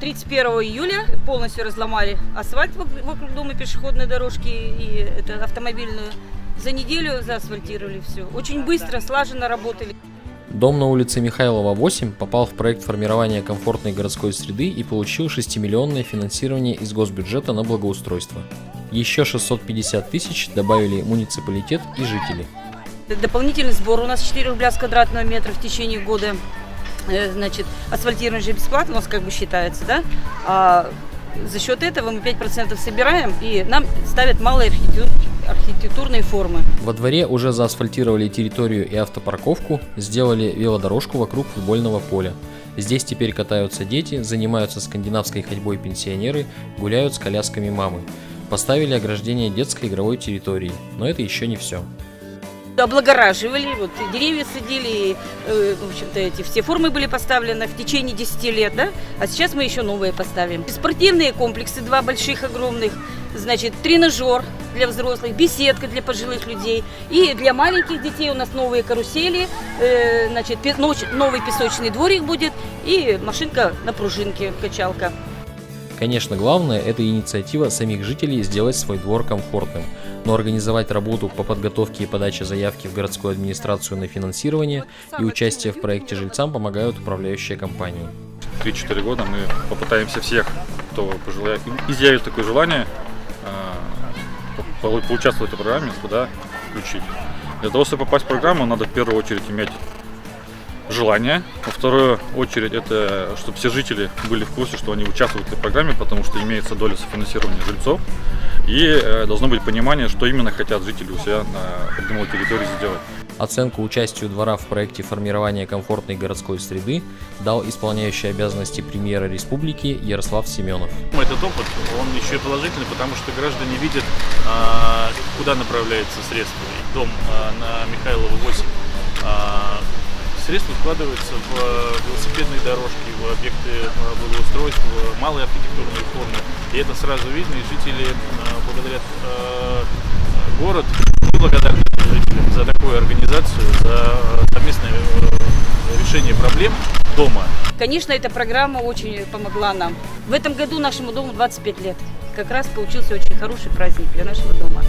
31 июля полностью разломали асфальт вокруг дома, пешеходные дорожки и автомобильную. За неделю заасфальтировали все. Очень быстро, слаженно работали. Дом на улице Михайлова, 8 попал в проект формирования комфортной городской среды и получил 6-миллионное финансирование из госбюджета на благоустройство. Еще 650 тысяч добавили муниципалитет и жители. Дополнительный сбор у нас 4 рубля с квадратного метра в течение года. Значит, асфальтирование же бесплатно у нас как бы считается, да? А за счет этого мы 5% собираем и нам ставят малые архитектурные формы. Во дворе уже заасфальтировали территорию и автопарковку, сделали велодорожку вокруг футбольного поля. Здесь теперь катаются дети, занимаются скандинавской ходьбой пенсионеры, гуляют с колясками мамы. Поставили ограждение детской игровой территории, но это еще не все. Облагораживали, вот деревья садили, в общем-то эти все формы были поставлены в течение 10 лет, да? А сейчас мы еще новые поставим. Спортивные комплексы, 2 больших, огромных, значит, тренажер для взрослых, беседка для пожилых людей. И для маленьких детей у нас новые карусели, значит, новый песочный дворик будет и машинка на пружинке, качалка. Конечно, главное – это инициатива самих жителей сделать свой двор комфортным, но организовать работу по подготовке и подаче заявки в городскую администрацию на финансирование и участие в проекте жильцам помогают управляющие компании. 3-4 года мы попытаемся всех, кто изъявит такое желание, поучаствовать в этой программе, туда включить. Для того, чтобы попасть в программу, надо в первую очередь иметь желание. Во вторую очередь, это чтобы все жители были в курсе, что они участвуют в этой программе, потому что имеется доля софинансирования жильцов. И должно быть понимание, что именно хотят жители у себя на придомовой территории сделать. Оценку участию двора в проекте формирования комфортной городской среды дал исполняющий обязанности премьера республики Ярослав Семенов. Этот опыт, он еще и положительный, потому что граждане видят, куда направляются средства. Дом на Михайлова, 8. Средства вкладываются в велосипедные дорожки, в объекты благоустройства, в малые архитектурные формы. И это сразу видно, и жители благодарят город, благодарны жителям за такую организацию, за совместное решение проблем дома. Конечно, эта программа очень помогла нам. В этом году нашему дому 25 лет. Как раз получился очень хороший праздник для нашего дома.